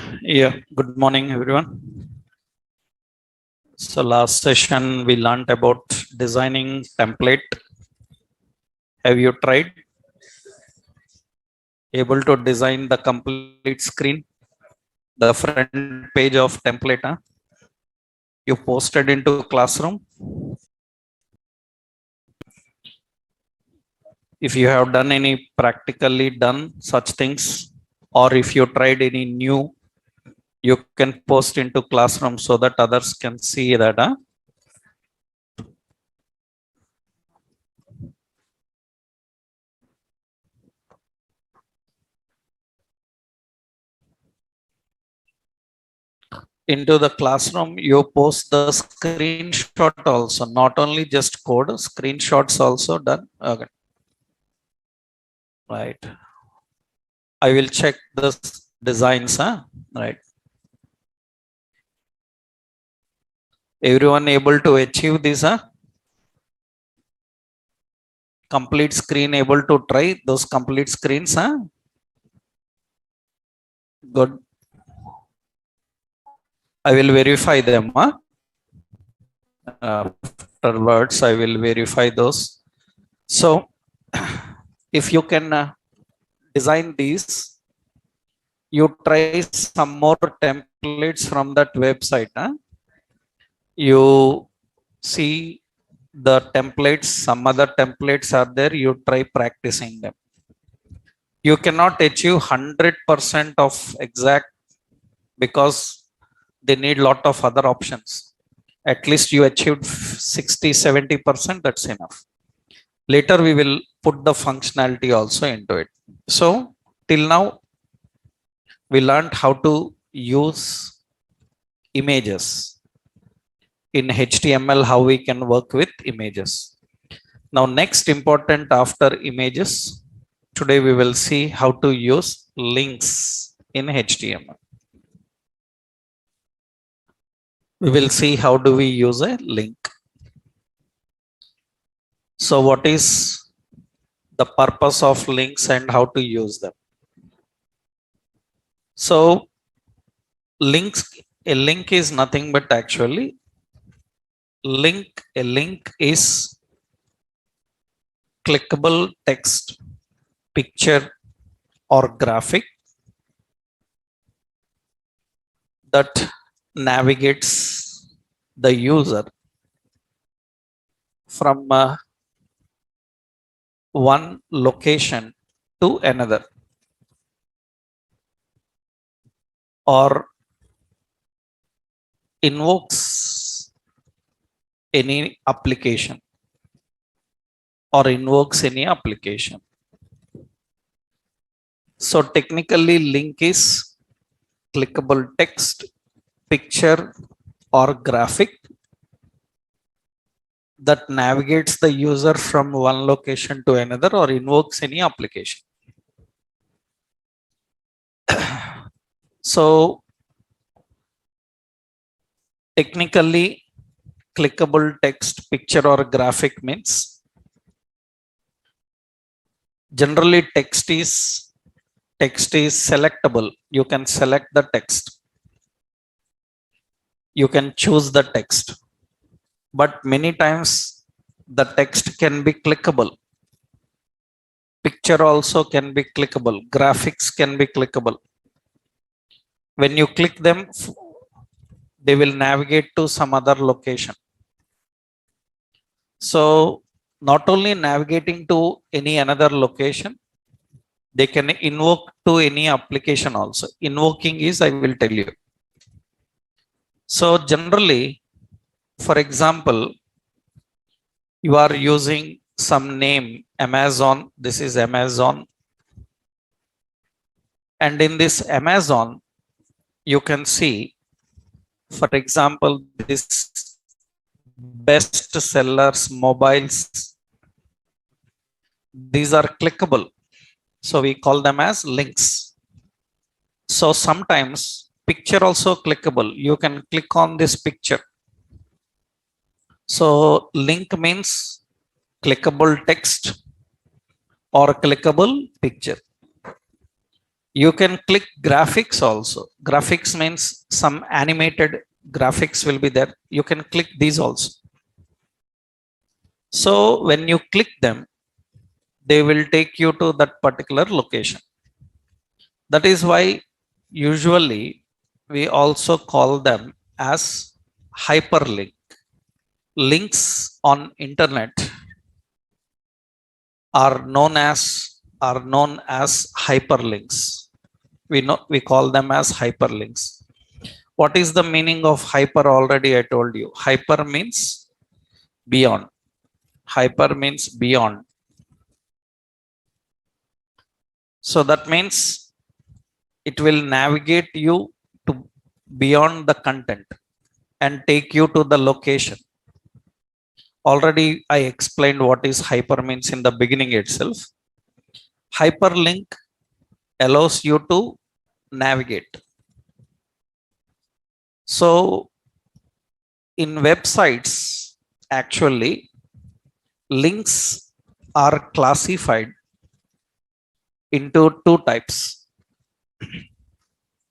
Yeah, good morning, everyone. So last session we learned about designing template. Have you tried able to design the complete screen, the front page of template? You posted into classroom. If you have done any practically done such things, or if you tried any new, you can post into classroom so that others can see that. Into the classroom, you post the screenshot also, not only just code, screenshots also done. Okay. Right. I will check the designs. Right. Everyone able to achieve this? Complete screen able to try those complete screens? Good. I will verify them. Afterwards, I will verify those. So, if you can design these, you try some more templates from that website. You see the templates, some other templates are there, you try practicing them. You cannot achieve 100% of exact because they need lot of other options. At least you achieved 60-70%, that's enough. Later we will put the functionality also into it. So till now we learned how to use images in HTML, how we can work with images. Now next important after images, today we will see how to use links in HTML. We will see how do we use a link. So what is the purpose of links and how to use them? So a link is nothing but actually a link is clickable text, picture or graphic that navigates the user from one location to another, or invokes any application or invokes any application. So technically link is clickable text, picture or graphic that navigates the user from one location to another or invokes any application. So technically clickable text, picture or graphic means generally text is selectable. You can select the text. You can choose the text. But many times the text can be clickable. Picture also can be clickable. Graphics can be clickable. When you click them, they will navigate to some other location. So not only navigating to any another location, they can invoke to any application also. Invoking is, I will tell you. So generally, for example, you are using some name, Amazon. This is Amazon. And in this Amazon, you can see, for example, this best sellers mobiles. These are clickable. So we call them as links. So sometimes picture also clickable. You can click on this picture. So link means clickable text or clickable picture. You can click graphics also. Graphics means some animated graphics will be there. You can click these also. So when you click them, they will take you to that particular location. That is why usually we also call them as hyperlink. Links on internet are known as hyperlinks. We call them as hyperlinks. What is the meaning of hyper? Already I told you. Hyper means beyond. Hyper means beyond. So that means it will navigate you to beyond the content and take you to the location. Already I explained what is hyper means in the beginning itself. Hyperlink allows you to navigate. So in websites, actually, links are classified into two types.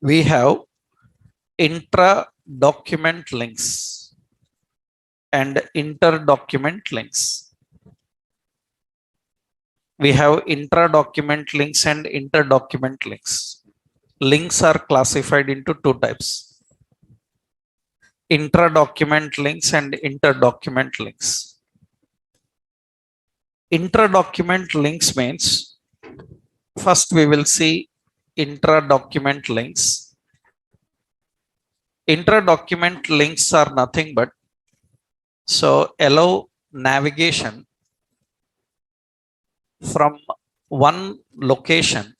We have intra-document links and inter-document links. We have intra-document links and inter-document links. Links are classified into two types. Intra-document links and inter-document links. Intra-document links means, first we will see intra-document links. Intra-document links are nothing but allow navigation from one location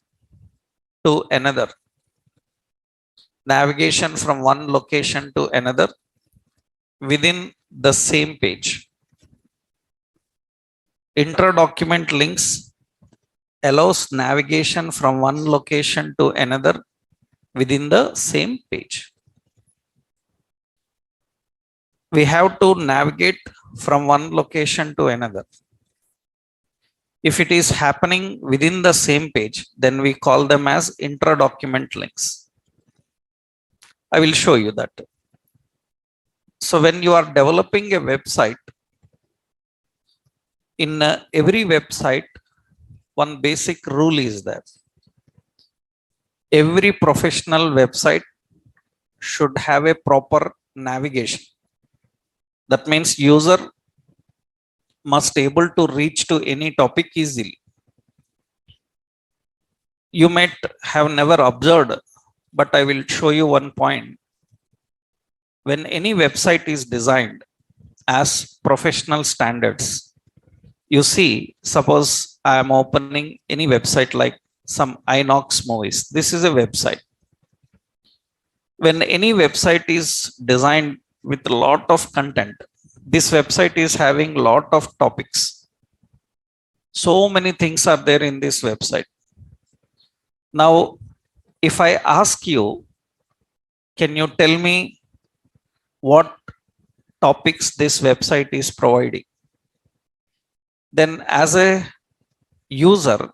to another. Navigation from one location to another within the same page. Intra-document links allows navigation from one location to another within the same page. We have to navigate from one location to another. If it is happening within the same page, then we call them as intra-document links. I will show you that. So when you are developing a website, in every website, one basic rule is that every professional website should have a proper navigation. That means user must able to reach to any topic easily. You might have never observed, but I will show you one point. When any website is designed as professional standards, you see, suppose I am opening any website like some Inox movies. This is a website. When any website is designed with a lot of content, this website is having a lot of topics. So many things are there in this website. Now, if I ask you, can you tell me what topics this website is providing? Then as a user,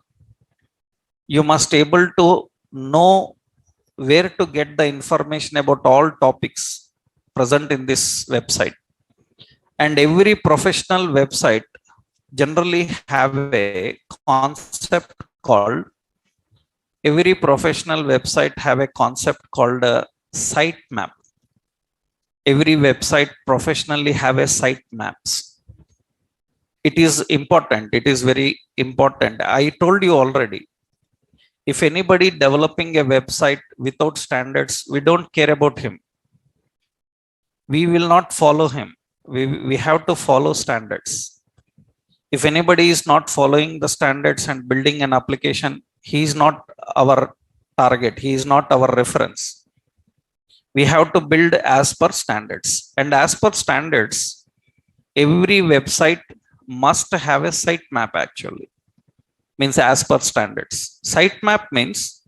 you must able to know where to get the information about all topics present in this website. And every professional website generally have a concept called, every professional website have a concept called a site map. Every website professionally have a site maps. It is important. It is very important. I told you already, if anybody developing a website without standards, we don't care about him. We will not follow him. We have to follow standards. If anybody is not following the standards and building an application, he is not our target. He is not our reference. We have to build as per standards. And as per standards, every website must have a site map actually. Means as per standards. Site map means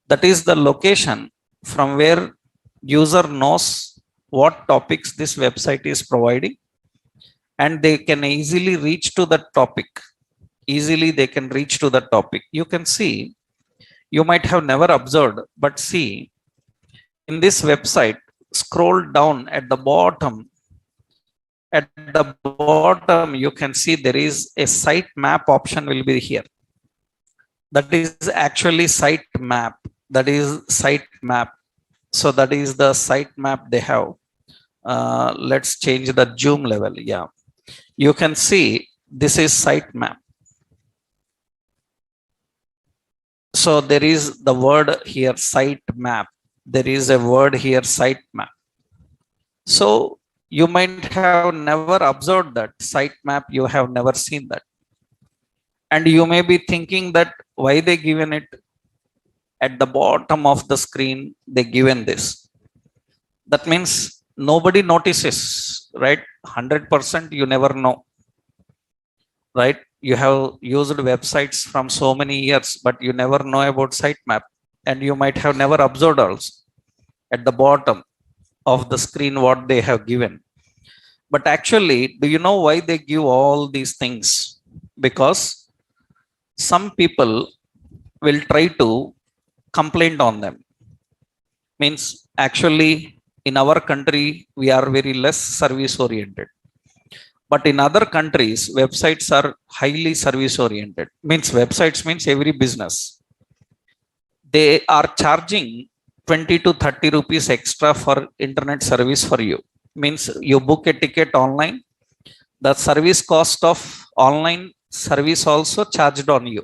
that is the location from where user knows what topics this website is providing, and they can easily reach to that topic. Easily they can reach to the topic. You can see, you might have never observed, but see, in this website, scroll down at the bottom. At the bottom, you can see there is a site map option will be here. That is actually site map. That is site map. So that is the site map they have. Let's change the zoom level. Yeah, you can see this is site map. So there is the word here site map. There is a word here site map. So you might have never observed that site map. You have never seen that. And you may be thinking that why they given it at the bottom of the screen, they given this. That means nobody notices, right? 100% you never know, right? You have used websites from so many years, but you never know about sitemap, and you might have never observed also at the bottom of the screen what they have given. But actually, do you know why they give all these things? Because some people will try to complain on them. Means actually in our country, we are very less service oriented. But in other countries, websites are highly service oriented. Means websites means every business. They are charging 20 to 30 rupees extra for internet service for you. Means you book a ticket online, the service cost of online service also charged on you.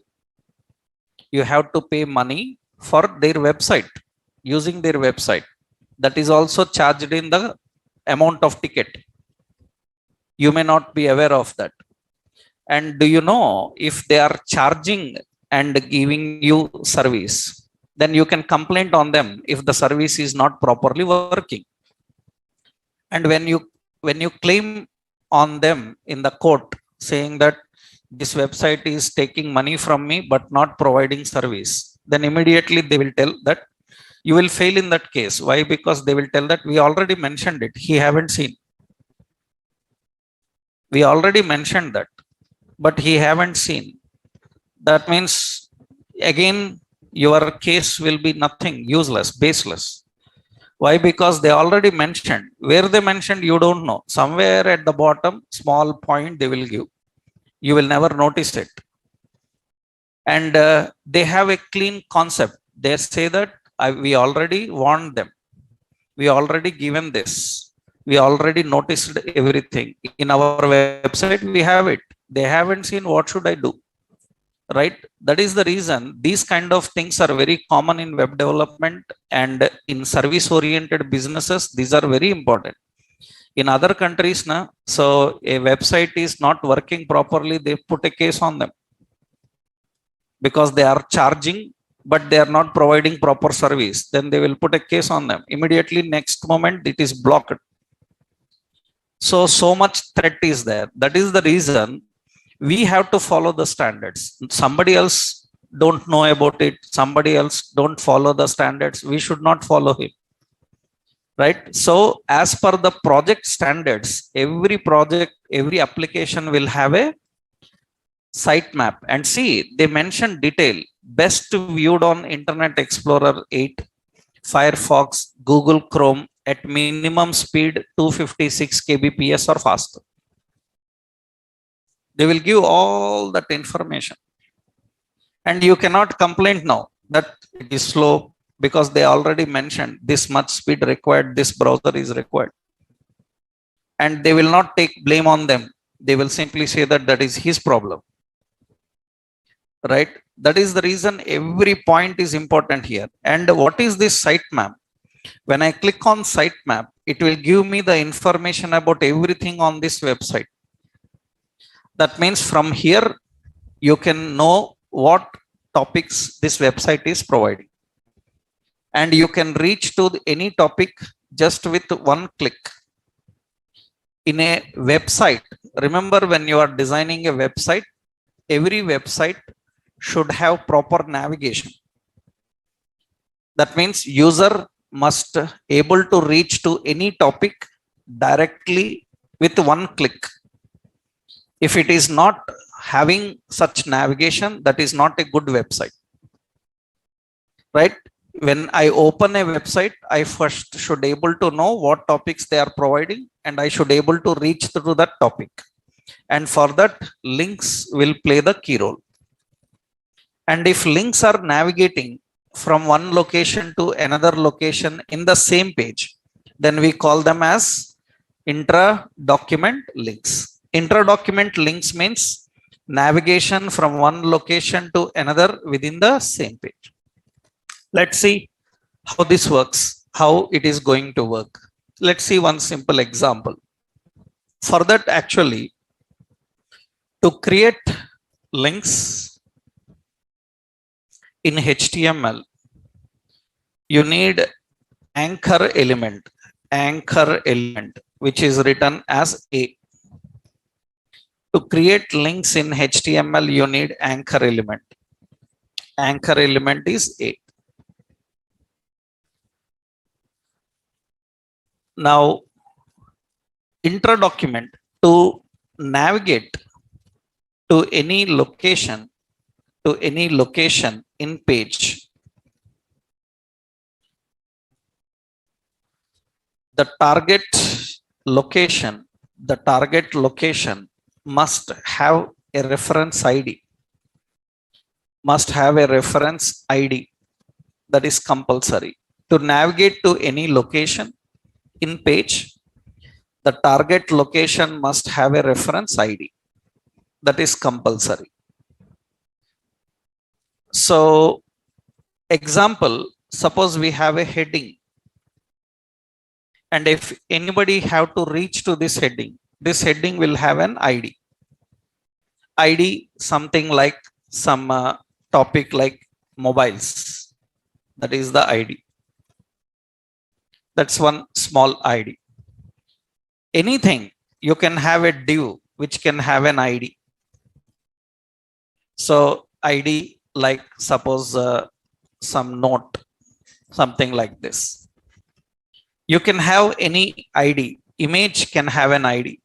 You have to pay money for their website, using their website. That is also charged in the amount of ticket. You may not be aware of that. And do you know, if they are charging and giving you service, then you can complain on them if the service is not properly working. And when you claim on them in the court saying that this website is taking money from me but not providing service, then immediately they will tell that you will fail in that case. Why? Because they will tell that we already mentioned it, he haven't seen. We already mentioned that, but he haven't seen. That means again your case will be nothing, useless, baseless. Why? Because they already mentioned. Where they mentioned, you don't know. Somewhere at the bottom, small point they will give. You will never notice it. And they have a clean concept. They say that we already warned them. We already given this. We already noticed everything. In our website, we have it. They haven't seen. What should I do? Right? That is the reason these kind of things are very common in web development and in service oriented businesses. These are very important. In other countries, so a website is not working properly, they put a case on them because they are charging, but they are not providing proper service. Then they will put a case on them. Immediately next moment it is blocked. So much threat is there. That is the reason we have to follow the standards. Somebody else don't know about it. Somebody else don't follow the standards. We should not follow him. Right? So as per the project standards, every project, every application will have a sitemap. And see, they mention detail. Best viewed on Internet Explorer 8, Firefox, Google Chrome at minimum speed 256 kbps or faster. They will give all that information. And you cannot complain now that it is slow, because they already mentioned this much speed required, this browser is required. And they will not take blame on them. They will simply say that that is his problem. Right? That is the reason every point is important here. And what is this sitemap? When I click on sitemap, it will give me the information about everything on this website. That means from here, you can know what topics this website is providing. And you can reach to any topic just with one click. In a website, remember when you are designing a website, every website should have proper navigation. That means user must able to reach to any topic directly with one click. If it is not having such navigation, that is not a good website. right? When I open a website, I first should able to know what topics they are providing, and I should able to reach to that topic. And for that, links will play the key role. And if links are navigating from one location to another location in the same page, then we call them as intra document links. Intra document links means navigation from one location to another within the same page. Let's see how this works, how it is going to work. Let's see one simple example. For that, actually, to create links in HTML, you need anchor element, which is written as A. To create links in HTML, you need anchor element. Anchor element is A. Now, intra document, to navigate to any location in page, the target location must have a reference ID, that is compulsory. To navigate to any location in page, the target location must have a reference ID, that is compulsory. So, example, suppose we have a heading, and if anybody have to reach to this heading will have an ID something like some topic like mobiles, that is the ID. That's one small ID. Anything, you can have a div which can have an ID. So ID like suppose some note, something like this. You can have any ID. Image can have an ID.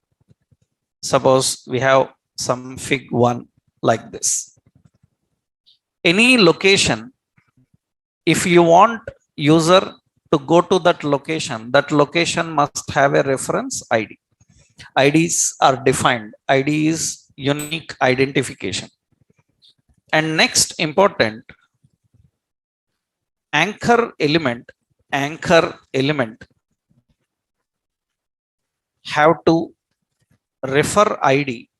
Suppose we have some fig1 like this. Any location, if you want user to go to that location must have a reference ID. IDs are defined. ID is unique identification. And next important, anchor element have to refer ID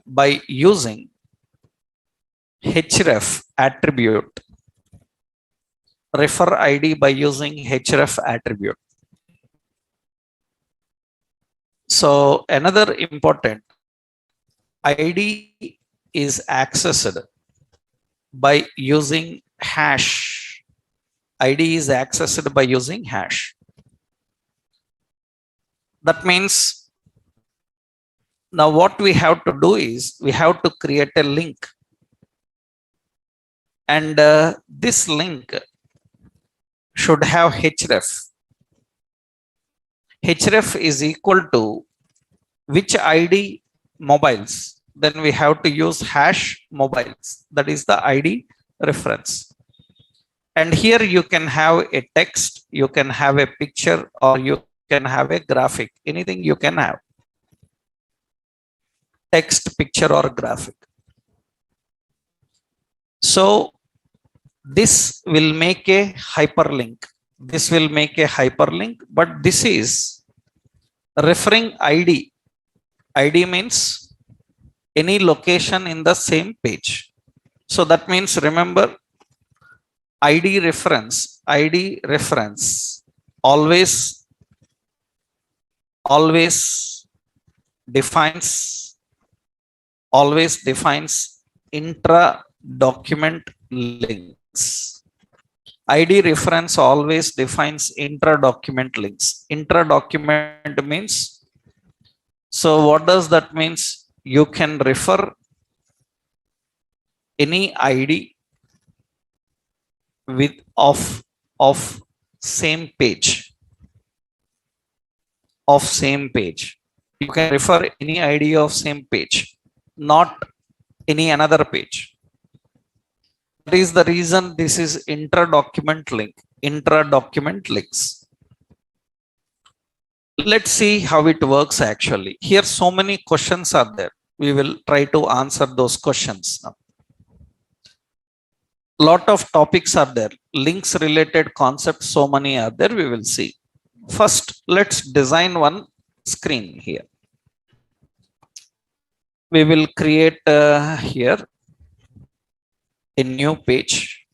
by using href attribute. Refer ID by using href attribute. So another important, ID is accessed by using hash. ID is accessed by using hash. That means now what we have to do is we have to create a link, and this link should have href. Href is equal to which ID mobiles, then we have to use hash mobiles, that is the ID reference. And here you can have a text, you can have a picture, or you can have a graphic, anything you can have. Text, picture, or graphic. So this will make a hyperlink. But this is referring ID. ID means any location in the same page. So that means, remember, ID reference always defines intra document links. ID reference always defines intra document links. Intra document means, so what does that means? You can refer any ID with of same page. You can refer any ID of same page, not any another page. is the reason this is intra-document link, intra-document links. Let's see how it works actually. Here so many questions are there. We will try to answer those questions now. Lot of topics are there. Links related concepts, so many are there. We will see. First, let's design one screen here. We will create here a new page,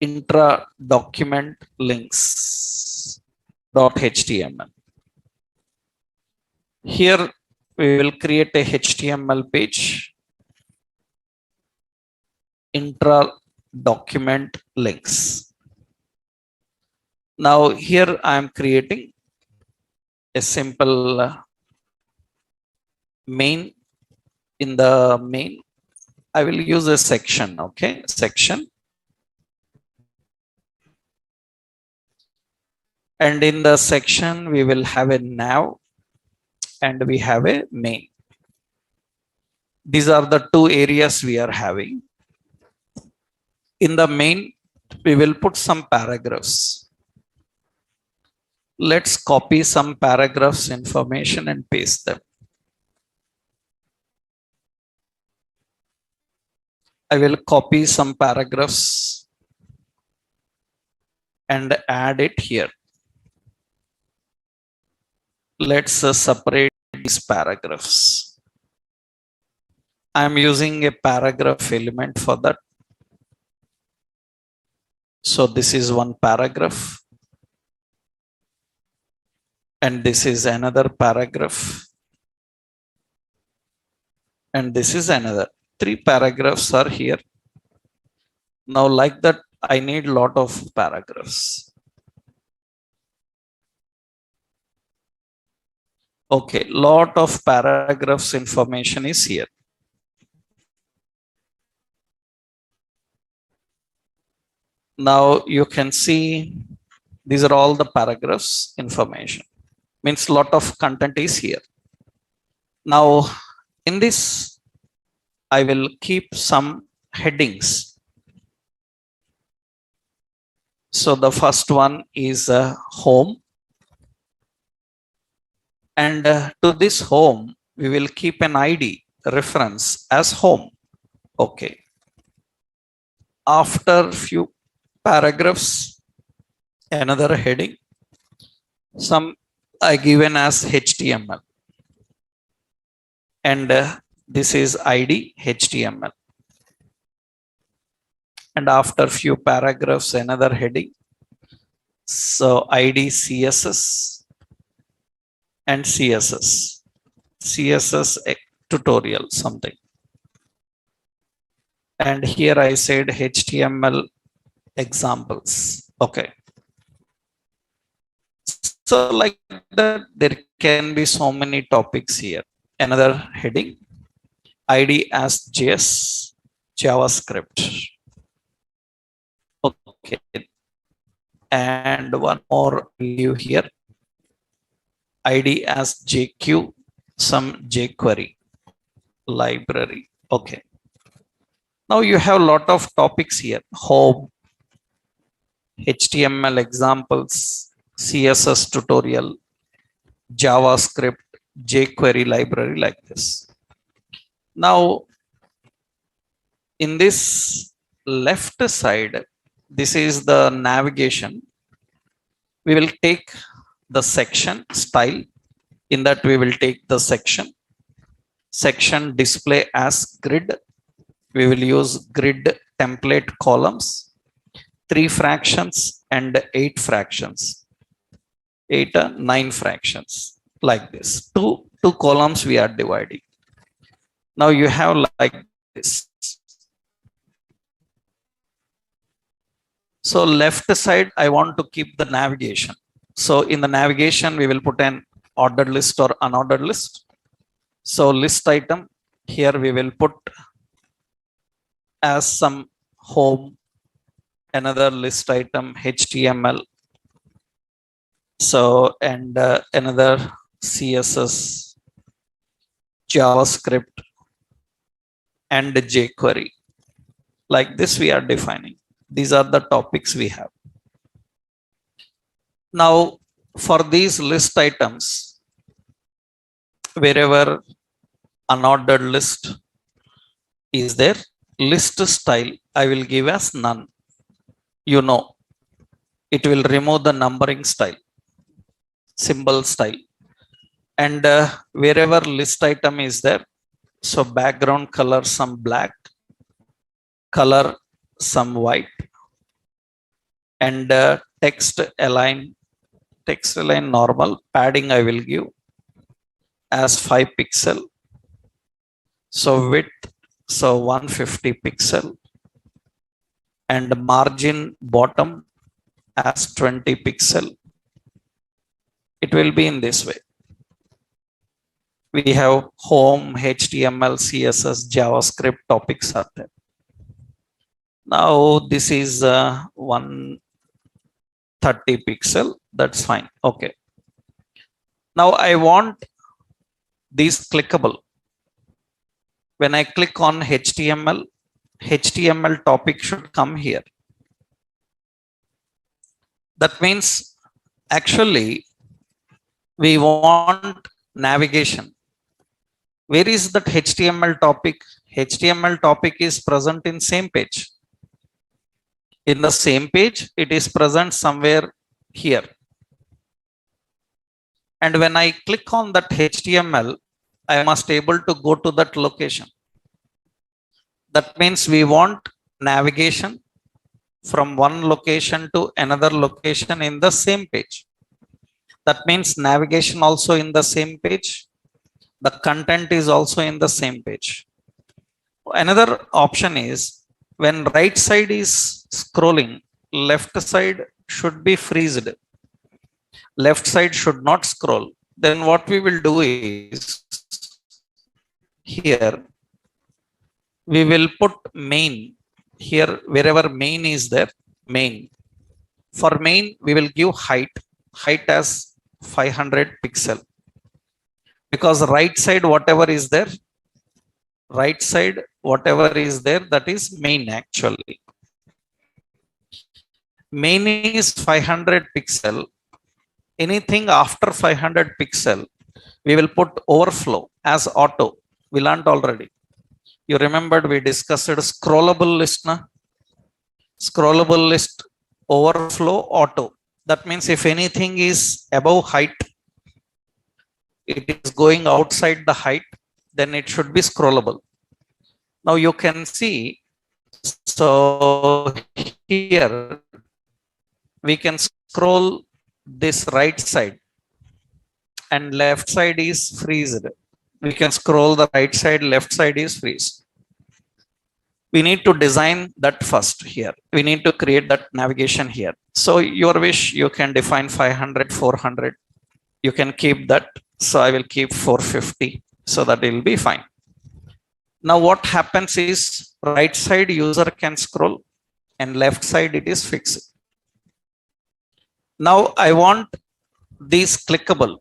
intra document links .html. Here we will create a HTML page, intra document links. Now here I am creating a simple main. In the main I will use a section. Okay, section, and in the section we will have a nav and we have a main. These are the two areas we are having. In the main we will put some paragraphs. Let's copy some paragraphs information and paste them. I will copy some paragraphs and add it here. Let's separate these paragraphs. I am using a paragraph element for that. So this is one paragraph. And this is another paragraph. And this is another. 3 paragraphs are here. Now like that, I need lot of paragraphs. Okay, lot of paragraphs information is here. Now you can see these are all the paragraphs information. Means lot of content is here. Now in this I will keep some headings. So the first one is home. And to this home, we will keep an ID reference as home. Okay. After few paragraphs, another heading. Some I given as HTML. And this is ID HTML. And after few paragraphs, another heading. So ID CSS and CSS tutorial something. And here I said HTML examples. Okay. So like that, there can be so many topics here. Another heading, ID as JS, JavaScript. Okay. And one more view here, ID as JQ, some jQuery library. Okay. Now you have a lot of topics here. Home, HTML examples, CSS tutorial, JavaScript, jQuery library, like this. Now in this left side, this is the navigation. We will take the section style. In that we will take the section display as grid. We will use grid template columns, 3 fractions and 8 fractions, 8 or 9 fractions, like this. Two columns we are dividing. Now you have like this. So left side, I want to keep the navigation. So in the navigation, we will put an ordered list or unordered list. So list item, here we will put as some home, another list item HTML. So, and another CSS, JavaScript, and jQuery, Like this we are defining. These are the topics we have. Now for these list items, wherever unordered list is there, list style I will give as none. You know, it will remove the numbering style, symbol style. And wherever list item is there, so background color some black, color some white, and text align normal. Padding I will give as 5 pixel. So width, so 150 pixel, and margin bottom as 20 pixel. It will be in this way. We have home, HTML, CSS, JavaScript topics are there. Now this is 130 pixel. That's fine. Okay. Now I want these clickable. When I click on HTML topic should come here. That means actually we want navigation. Where is that HTML topic? HTML topic is present in same page. In the same page, it is present somewhere here. And when I click on that HTML, I must able to go to that location. That means we want navigation from one location to another location in the same page. That means navigation also in the same page. The content is also in the same page. Another option is when right side is scrolling, left side should be freezed. Left side should not scroll. Then what we will do is here we will put main here, wherever main is there, main. For main we will give height as 500 pixel, because right side whatever is there, that is main. Actually main is 500 pixel. Anything after 500 pixel we will put overflow as auto. We learned already. You remembered we discussed scrollable list, na? Scrollable list, overflow, auto. That means if anything is above height, it is going outside the height, then it should be scrollable. Now you can see, so here we can scroll this right side and left side is freezed. We can scroll the right side, left side is freezed. We need to design that first here. We need to create that navigation here. So your wish, you can define 500, 400. You can keep that. So I will keep 450. So that will be fine. Now what happens is right side user can scroll and left side it is fixed. Now I want these clickable.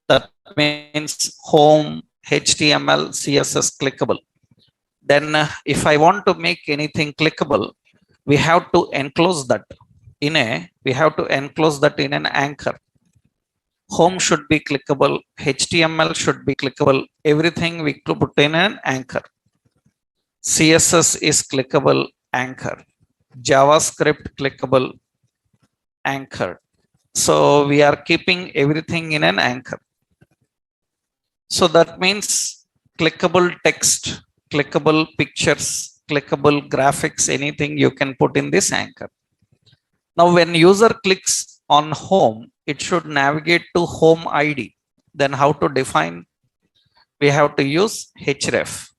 That means home, HTML, CSS clickable. Then if I want to make anything clickable, we have to enclose that in an anchor. Home should be clickable, HTML should be clickable, everything we put in an anchor. CSS is clickable, anchor. JavaScript clickable, anchor. So we are keeping everything in an anchor. So that means clickable text, clickable pictures, clickable graphics, anything you can put in this anchor. Now when user clicks on home, it should navigate to home ID. Then how to define? We have to use href.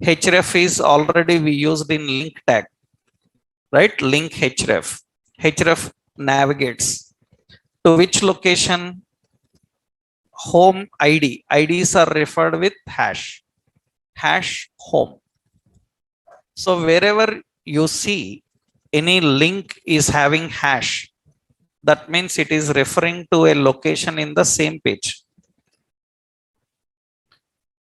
Href is already we used in link tag, right? Link href. Href navigates to which location? Home ID. IDs are referred with hash home. So wherever you see any link is having hash, that means it is referring to a location in the same page.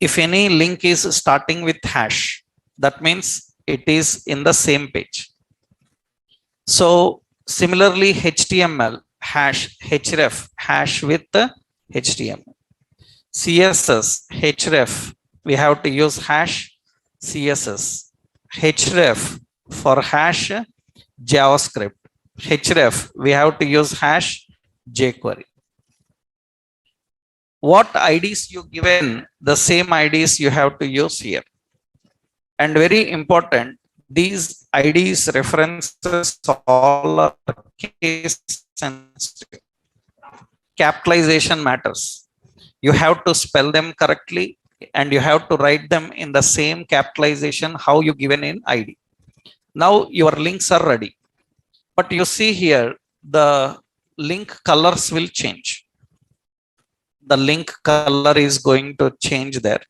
If any link is starting with hash, that means it is in the same page. So similarly, HTML hash href hash with the HTML. CSS href, we have to use hash CSS. Href for hash JavaScript. Href, we have to use hash jQuery. What IDs you given, the same IDs you have to use here. And very important, these IDs references all are case sensitive. Capitalization matters. You have to spell them correctly and you have to write them in the same capitalization how you given in ID. Now your links are ready. But you see here, the link colors will change. The link color is going to change there.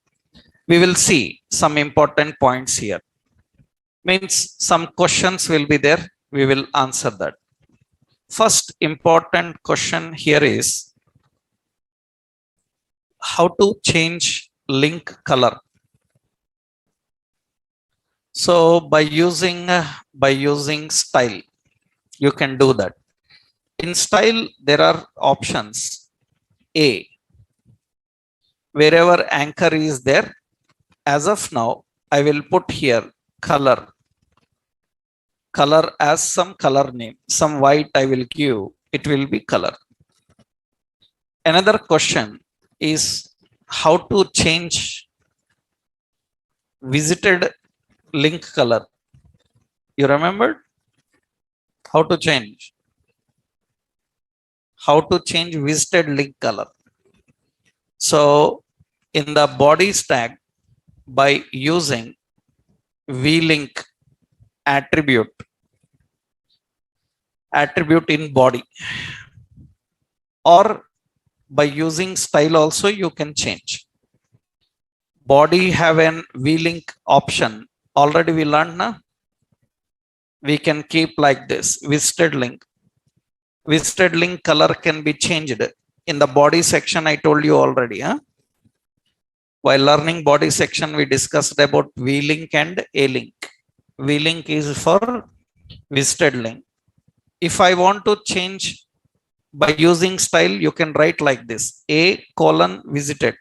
We will see some important points here. Means some questions will be there. We will answer that. First important question here is how to change link color. So by using style, you can do that. In style, there are options. A, wherever anchor is there, as of now, I will put here color. Color as some color name, some white I will give, it will be color. Another question is how to change visited link color. You remembered? How to change? How to change visited link color. So in the bodies tag, by using vlink attribute in body, or by using style also you can change. Body have an vlink option. Already we learned now. We can keep like this, visited link. Visited link color can be changed. In the body section, I told you already. While learning body section, we discussed about vlink and a-link. Vlink is for visited link. If I want to change by using style, you can write like this, A:visited.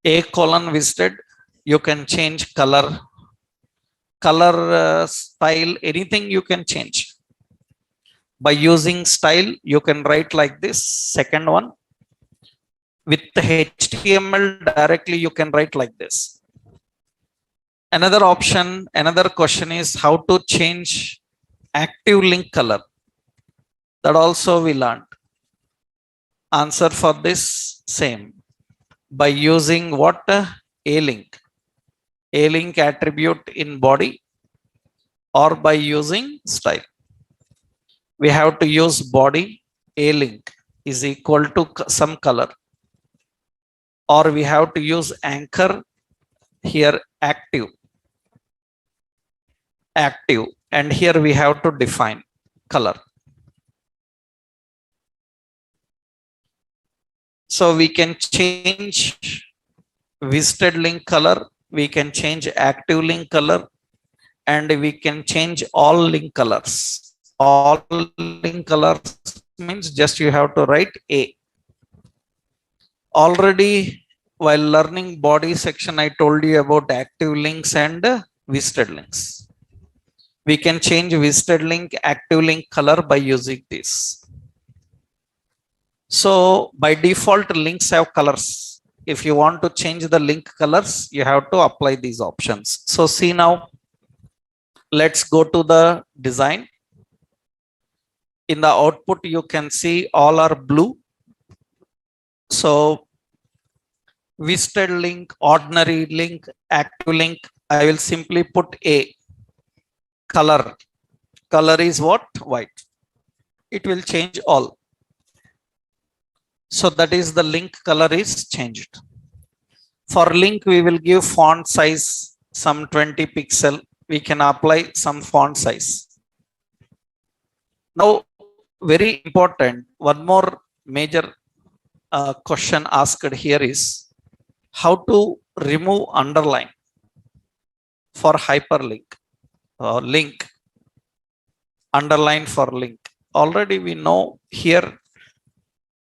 A:visited, you can change color, style, anything you can change. By using style, you can write like this. Second one, with the HTML directly, you can write like this. Another option, another question is how to change active link color. That also we learned. Answer for this same. By using what? A-link. A-link attribute in body, or by using style. We have to use body A-link is equal to some color, or we have to use anchor here active, and here we have to define color. So we can change visited link color, we can change active link color, and we can change all link colors. All link colors means just you have to write A. Already while learning body section, I told you about active links and visited links. We can change visited link, active link color by using this. So by default, links have colors. If you want to change the link colors, you have to apply these options. So see now, let's go to the design. In the output, you can see all are blue. So visited link, ordinary link, active link, I will simply put A. Color. Color is what? White. It will change all. So that is the link color is changed. For link, we will give font size some 20 pixel. We can apply some font size. Now, very important, one more major question asked here is how to remove underline for hyperlink or link, underline for link. Already we know here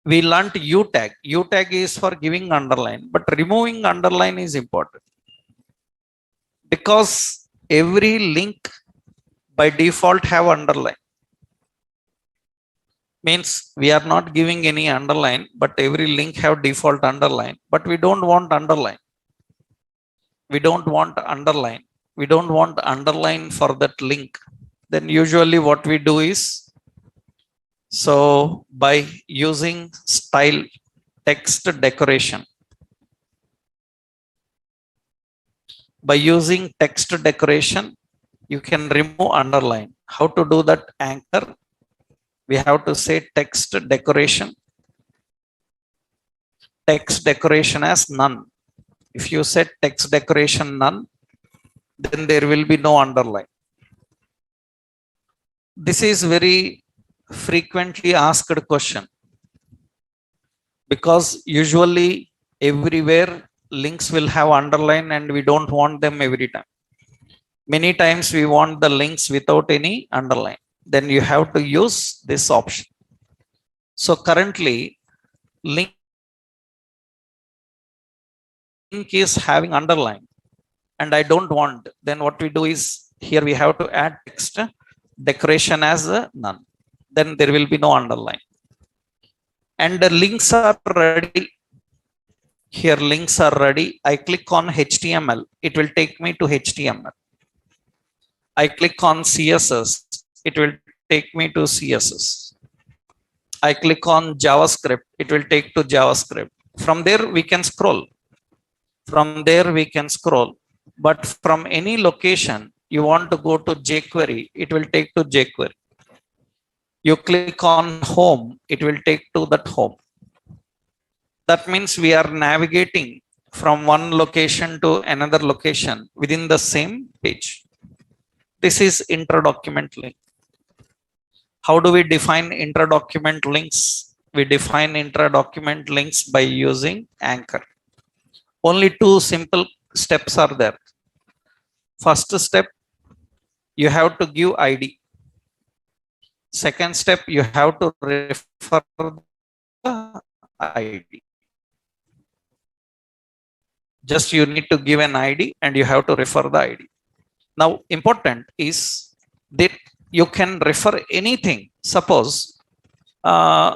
we learnt U tag. U tag is for giving underline, but removing underline is important because every link by default have underline. Means we are not giving any underline, but every link have default underline, but we don't want underline. We don't want underline. We don't want underline for that link. Then usually what we do is, so by using style text decoration, by using text decoration, you can remove underline. How to do that? Anchor. We have to say text decoration. Text decoration as none. If you set text decoration none, then there will be no underline. This is very frequently asked question because usually everywhere links will have underline and we don't want them every time. Many times we want the links without any underline. Then you have to use this option. So currently link is having underline and I don't want. Then what we do is here we have to add text decoration as a none. Then there will be no underline. And the links are ready. Here links are ready. I click on HTML. It will take me to HTML. I click on CSS. It will take me to CSS. I click on JavaScript. It will take to JavaScript. From there we can scroll. From there we can scroll. But from any location you want to go to jQuery, it will take to jQuery. You click on home, it will take to that home. That means we are navigating from one location to another location within the same page. This is inter-document link. How do we define inter-document links? We define inter-document links by using anchor. Only two simple steps are there. First step, you have to give ID. Second step, you have to refer the ID. Just you need to give an ID and you have to refer the ID. Now important is that you can refer anything. Suppose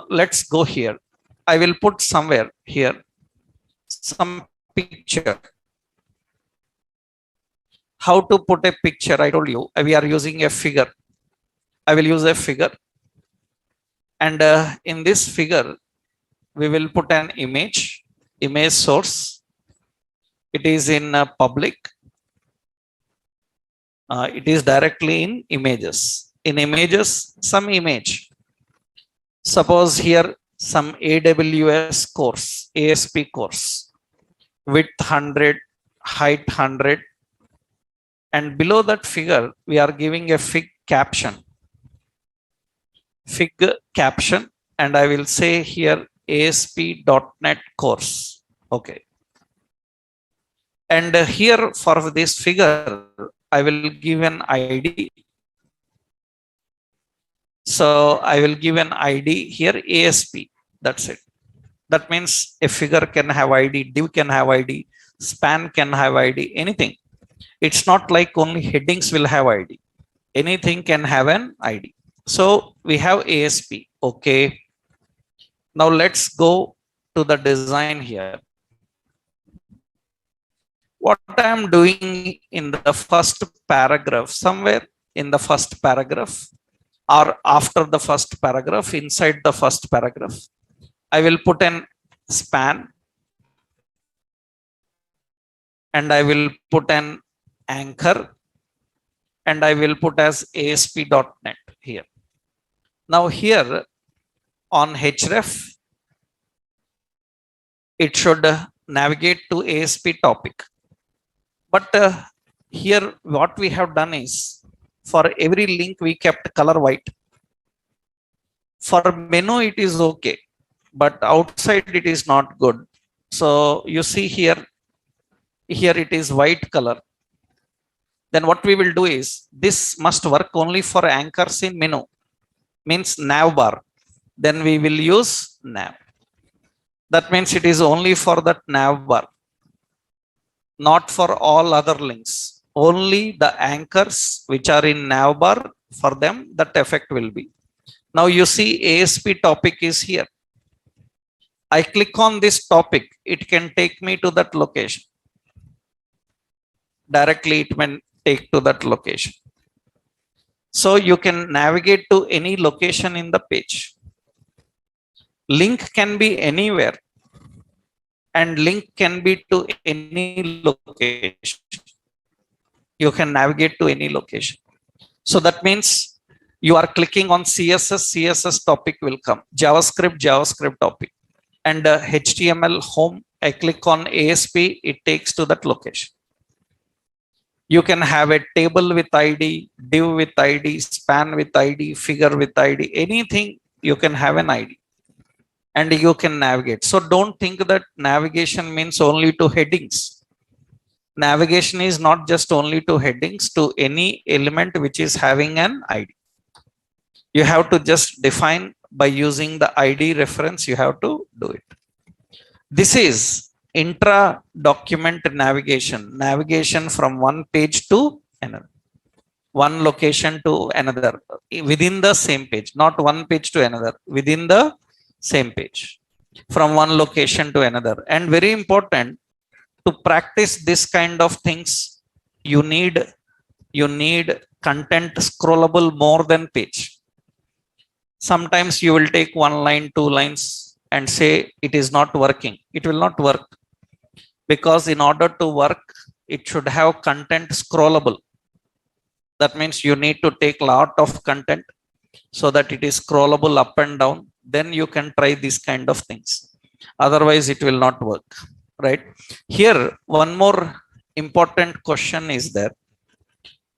let's go here. I will put somewhere here some picture. How to put a picture? I told you we are using a figure. I will use a figure, and in this figure we will put an image source. It is in public. It is directly in images. In images, some image. Suppose here some AWS course, ASP course, width 100, height 100, and below that figure we are giving a fig caption. Fig caption, and I will say here ASP.NET course. Okay. And here for this figure, I will give an ID. So I will give an ID here ASP. That's it. That means a figure can have ID, div can have ID, span can have ID, anything. It's not like only headings will have ID. Anything can have an ID. So we have ASP. Okay. Now let's go to the design here. What I am doing in the first paragraph, somewhere in the first paragraph or after the first paragraph, inside the first paragraph, I will put an span and I will put an anchor and I will put as ASP.NET here. Now here on href, it should navigate to ASP topic. But here what we have done is, for every link we kept color white. For menu it is okay. but outside it is not good. So you see here, it is white color. Then what we will do is, this must work only for anchors in menu, means nav bar. Then we will use nav. That means it is only for that nav bar, not for all other links. Only the anchors which are in nav bar, for them that effect will be. Now you see ASP topic is here. I click on this topic, it can take me to that location. Directly it may take to that location. So you can navigate to any location in the page. Link can be anywhere, and link can be to any location. You can navigate to any location. So that means you are clicking on CSS topic will come, JavaScript topic, and HTML home. I click on ASP, it takes to that location. You can have a table with ID, div with ID, span with ID, figure with ID, anything you can have an ID, and you can navigate. So don't think that navigation means only to headings. Navigation is not just only to headings, to any element which is having an ID. You have to just define by using the ID reference, you have to do it. This is intra document navigation from one page to another, one location to another, within the same page, not one page to another, within the same page, from one location to another. And very important, to practice this kind of things, you need content scrollable more than page. Sometimes you will take one line, two lines and say it is not working. It will not work, because in order to work, it should have content scrollable. That means you need to take a lot of content so that it is scrollable up and down. Then you can try these kind of things. Otherwise, it will not work, right? Here, one more important question is there.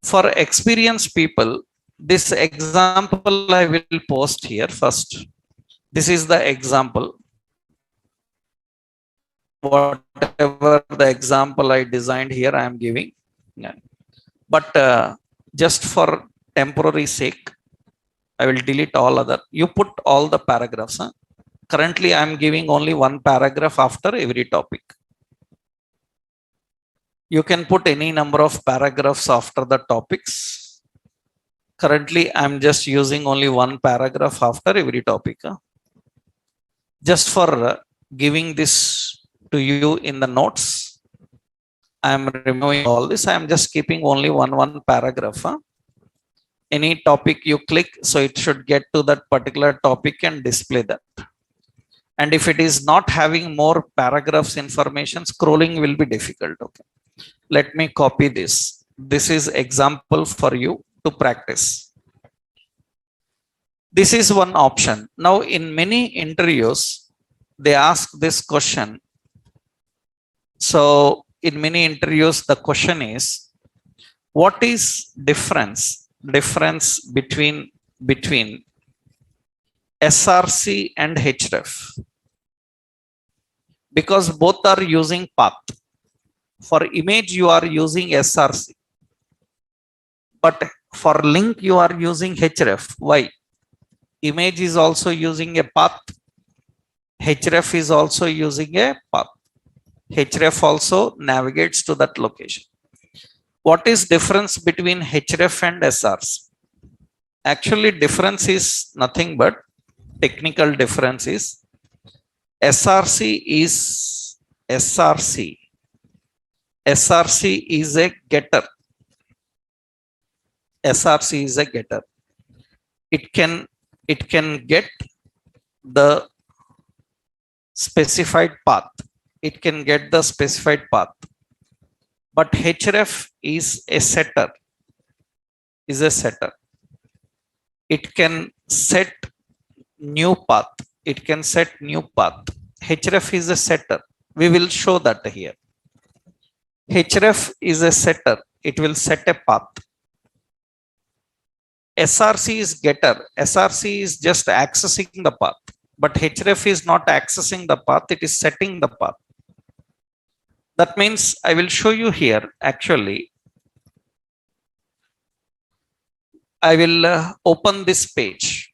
For experienced people, this example I will post here first. This is the example. Whatever the example I designed here, I am giving. Yeah. But just for temporary sake, I will delete all other. You put all the paragraphs. Huh? Currently, I am giving only one paragraph after every topic. You can put any number of paragraphs after the topics. Currently, I am just using only one paragraph after every topic. Huh? Just for giving this to you in the notes, I am removing all this. I am just keeping only one paragraph. Huh? Any topic you click, so it should get to that particular topic and display that. And if it is not having more paragraphs information, scrolling will be difficult. Okay. Let me copy this. This is example for you to practice. This is one option. Now, in many interviews, they ask this question. So, in many interviews, the question is, what is difference between SRC and href? Because both are using path. For image, you are using SRC. But for link, you are using href. Why? Image is also using a path. Href is also using a path. Href also navigates to that location. What is difference between href and SRC? Actually, difference is nothing but technical difference is SRC is a getter. SRC is a getter. It can get the specified path. It can get the specified path. But href is a setter. It can set new path. Href is a setter. We will show that here. Href is a setter. It will set a path. SRC is getter. SRC is just accessing the path. but href is not accessing the path, it is setting the path. That means I will show you here. Actually, I will open this page.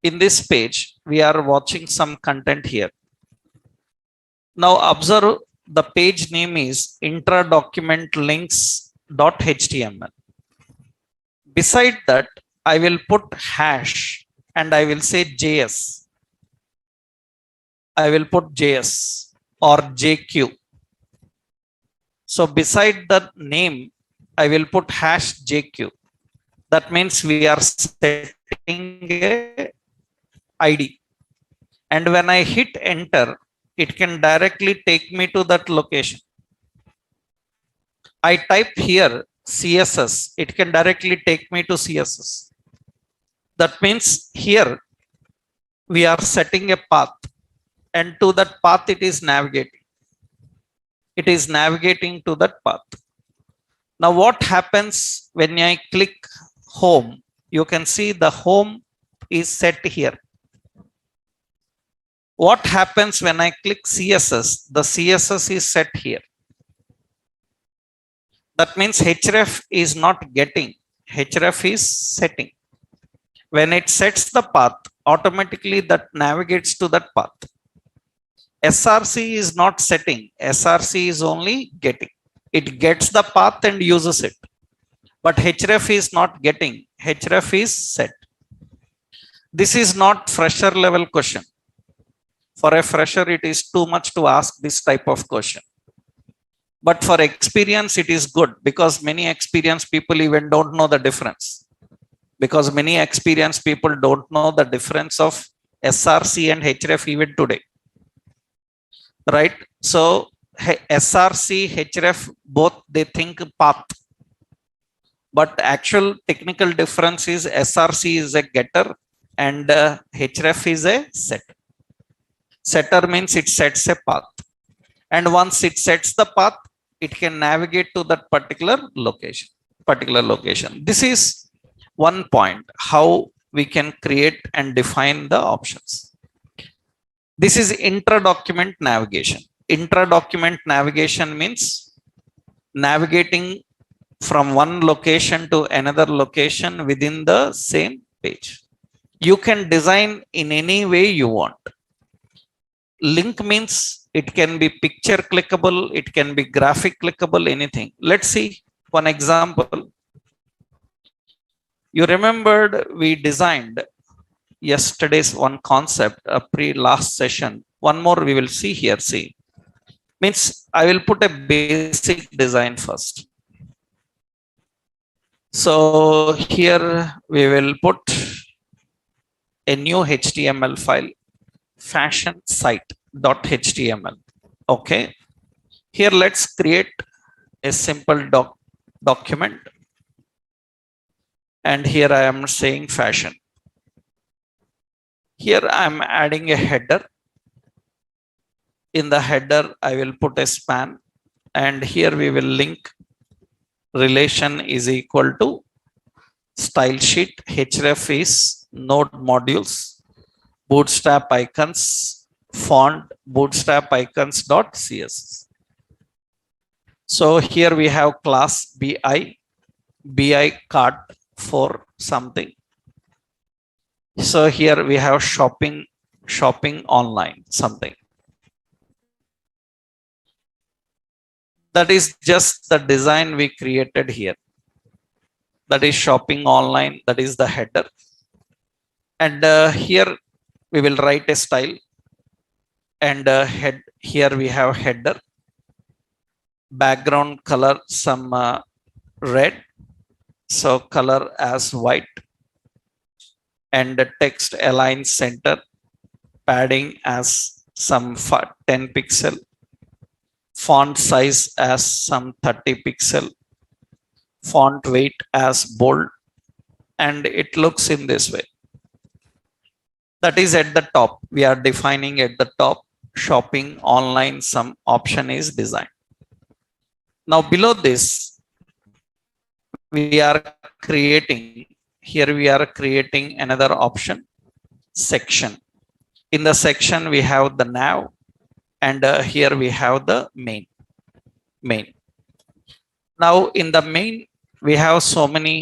In this page, we are watching some content here. Now observe, the page name is intradocumentlinks.html. Beside that, I will put hash and I will say JS. I will put JS or JQ. So beside the name, I will put hash JQ. That means we are setting a ID. And when I hit enter, it can directly take me to that location. I type here CSS, it can directly take me to CSS. That means here we are setting a path, and to that path it is navigating. It is navigating to that path. Now what happens when I click home? You can see the home is set here. What happens when I click CSS? The CSS is set here. That means href is not getting, href is setting. When it sets the path, automatically that navigates to that path. SRC is not setting, SRC is only getting. It gets the path and uses it. But href is not getting, href is set. This is not fresher level question. For a fresher, it is too much to ask this type of question. But for experience, it is good, because many experienced people even don't know the difference. Because many experienced people don't know the difference of SRC and href even today. Right? So SRC, href, both they think path. But actual technical difference is SRC is a getter and href is a set. Setter means it sets a path. And once it sets the path, it can navigate to that particular location. This is one point, how we can create and define the options. This is intra-document navigation. Intra-document navigation means navigating from one location to another location within the same page. You can design in any way you want. Link means it can be picture clickable, it can be graphic clickable, anything. Let's see one example. You remembered we designed yesterday's one concept, a last session. One more we will see here. See, means I will put a basic design first. So here we will put a new HTML file, fashion site.html. Okay. Here let's create a simple document. And here I am saying fashion. Here I am adding a header. In the header, I will put a span, and here we will link relation is equal to style sheet. Href is node modules, bootstrap icons, font, bootstrap icons dot css. So here we have class bi cart for something. So here we have shopping online something. That is just the design we created here. That is shopping online. That is the header. And here we will write a style. And here we have header. Background color some red. So color as white. And the text align center. Padding as some 10 pixel. Font size as some 30 pixel, font weight as bold, and it looks in this way. That is at the top. We are defining at the top, shopping online, some option is designed. Now below this, we are creating, here we are creating another option, section. In the section we have the nav, and here we have the main. Now in the main we have so many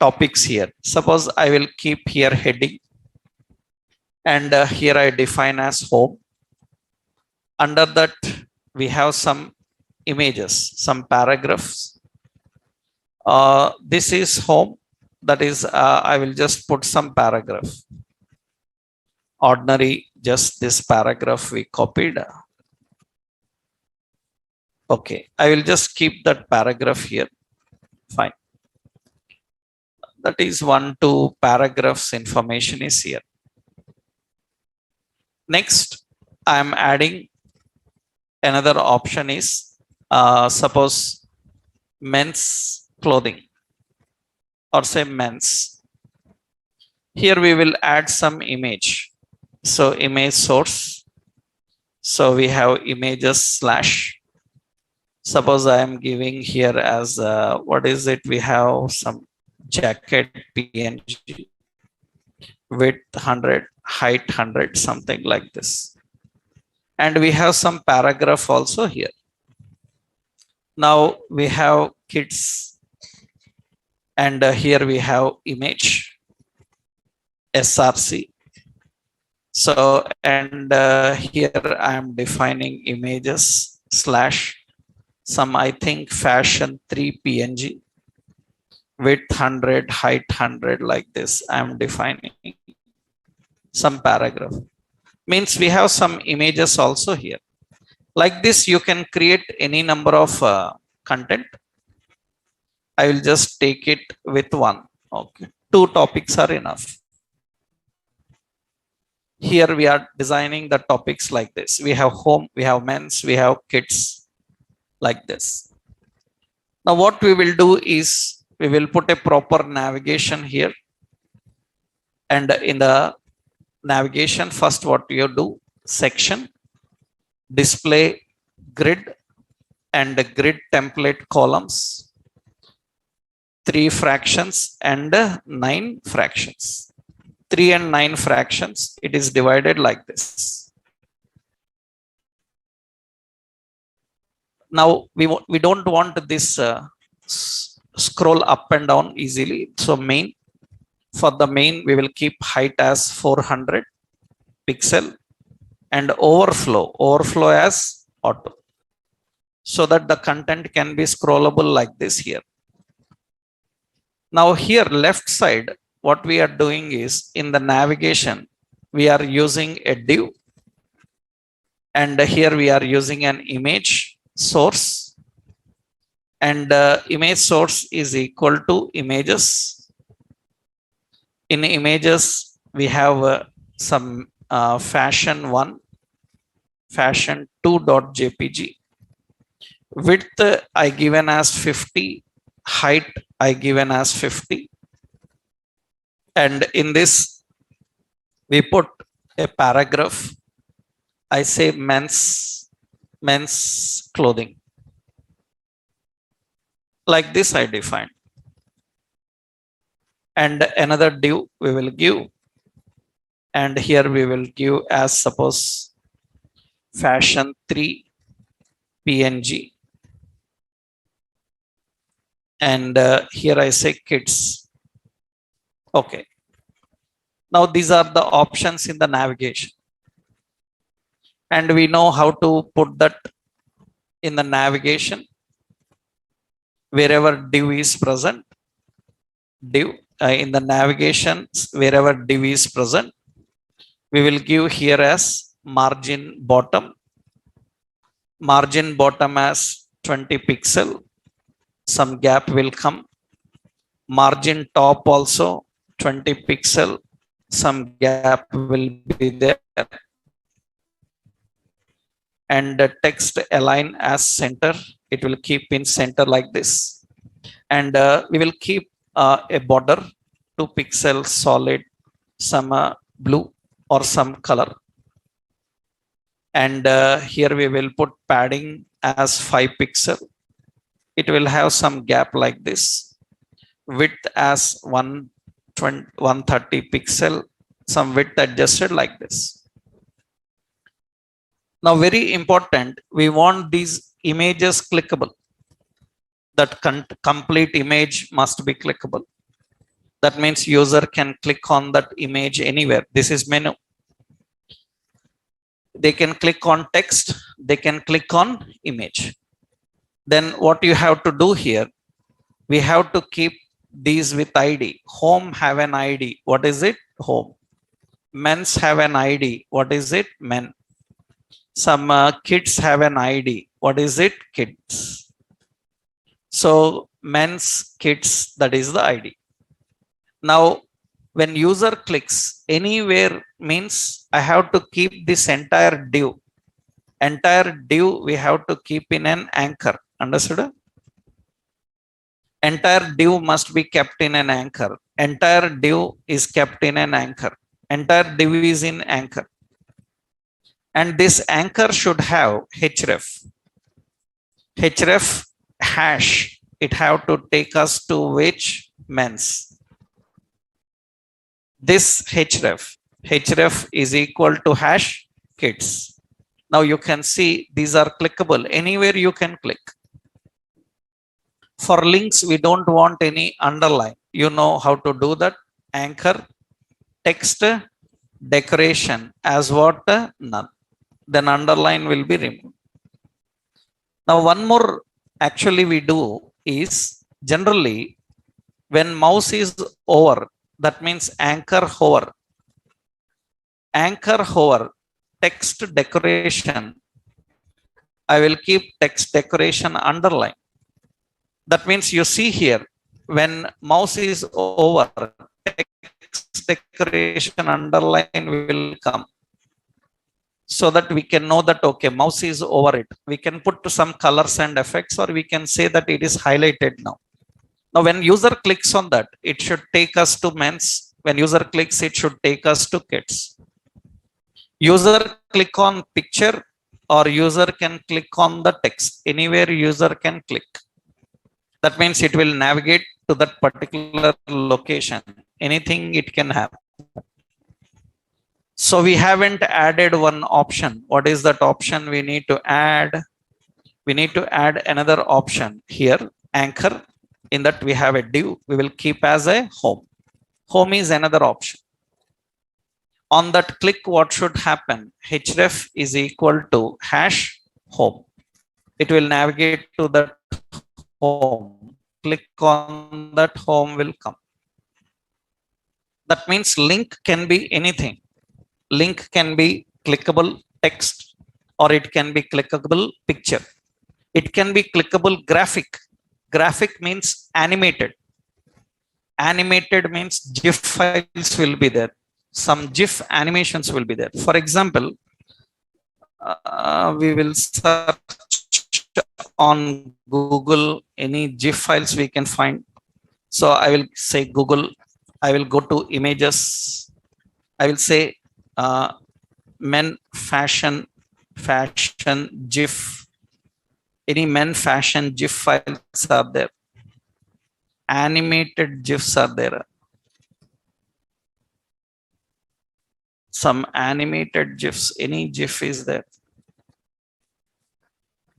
topics here. Suppose I will keep here heading, and here I define as home. Under that we have some images, some paragraphs. This is home, that is I will just put some paragraph, ordinary, just this paragraph we copied. Okay, I will just keep that paragraph here. Fine. That is 1-2 paragraphs information is here. Next, I am adding another option is suppose men's clothing, or say men's. Here we will add some image. So image source. So we have images slash. Suppose I am giving here as what is it? We have some jacket PNG, width 100, height 100, something like this. And we have some paragraph also here. Now we have kids, and here we have image src. So and here I am defining images slash some, I think, fashion 3 PNG, width 100, height 100, like this. I am defining some paragraph. Means we have some images also here. Like this you can create any number of content. I will just take it with one. Okay, 2 topics are enough. Here we are designing the topics like this. We have home, we have men's, we have kids, like this. Now what we will do is we will put a proper navigation here. And in the navigation, first what you do, section, display grid, and grid template columns, 3 fractions and 9 fractions. 3 and 9 fractions, it is divided like this. Now we don't want this scroll up and down easily. So main, for the main we will keep height as 400 pixel and overflow as auto, so that the content can be scrollable like this here. Now here left side, what we are doing is, in the navigation we are using a div, and here we are using an image source, and image source is equal to images. In images we have some fashion 1, fashion 2.jpg. Width I given as 50, height I given as 50. And in this we put a paragraph. I say men's clothing. Like this I define. And another div we will give, and here we will give as, suppose, fashion 3 PNG, and here I say kids. Okay, now these are the options in the navigation, and we know how to put that in the navigation. Wherever div is present, div in the navigation, wherever div is present, we will give here as margin bottom as 20 pixel, some gap will come. Margin top also 20 pixel, some gap will be there. And the text align as center, it will keep in center like this. And we will keep a border 2 pixel solid, some blue or some color. And here we will put padding as 5 pixel. It will have some gap like this. Width as 130 pixel, some width adjusted like this. Now, very important, we want these images clickable. That complete image must be clickable. That means user can click on that image anywhere. This is menu. They can click on text, they can click on image. Then what you have to do here, we have to keep these with ID. Home have an ID. What is it? Home. Men's have an ID. What is it? Men. Some kids have an ID. What is it? Kids. So men's, kids, that is the ID. Now when user clicks anywhere means I have to keep this entire div. Entire div we have to keep in an anchor. Understood? Entire div must be kept in an anchor. Entire div is kept in an anchor. Entire div is in anchor. And this anchor should have href. Href hash. It have to take us to which men's. This href is equal to hash kids. Now you can see these are clickable. Anywhere you can click. For links, we don't want any underline. You know how to do that. Anchor, text, decoration as what? None. Then underline will be removed. Now one more actually we do is generally when mouse is over, that means anchor hover. Anchor hover, text decoration. I will keep text decoration underline. That means you see here, when mouse is over, text decoration underline will come. So that we can know that, okay, mouse is over it. We can put some colors and effects, or we can say that it is highlighted now. Now, when user clicks on that, it should take us to men's. When user clicks, it should take us to kids. User click on picture, or user can click on the text. Anywhere user can click. That means it will navigate to that particular location. Anything it can have. So we haven't added one option. What is that option we need to add? We need to add another option here, anchor. In that we have a div, we will keep as a home. Home is another option. On that click, what should happen? Href is equal to hash home. It will navigate to that home. Click on that, home will come. That means link can be anything. Link can be clickable text, or it can be clickable picture. It can be clickable graphic. Graphic means animated. Animated means GIF files will be there. Some GIF animations will be there. For example, we will search on Google any GIF files we can find. So I will say Google. I will go to images. I will say men fashion GIF. Any men fashion GIF files are there. Animated GIFs are there. Some animated GIFs. Any GIF is there.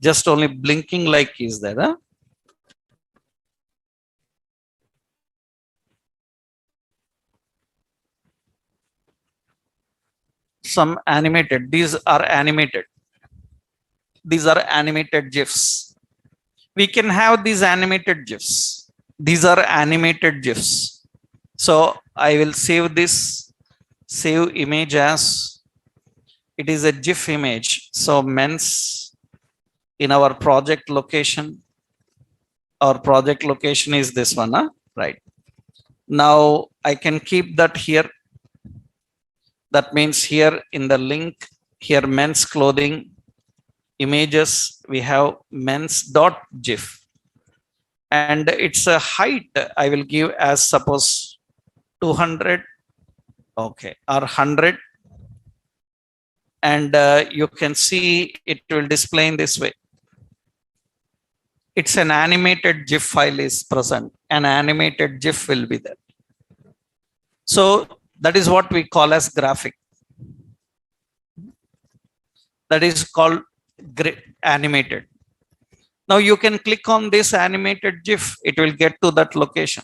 Just only blinking like is there. Huh? Some animated. These are animated. These are animated GIFs. We can have these animated GIFs. These are animated GIFs. So I will save this, save image as, it is a GIF image. So men's in our project location, our project location is this one, huh? Right. Now I can keep that here. That means here in the link, here men's clothing images, we have men's.gif. And it's a height I will give as suppose 200, okay, or 100. And you can see it will display in this way. It's an animated GIF file is present. An animated GIF will be there. So that is what we call as graphic. that is called animated. Now you can click on this animated GIF, it will get to that location.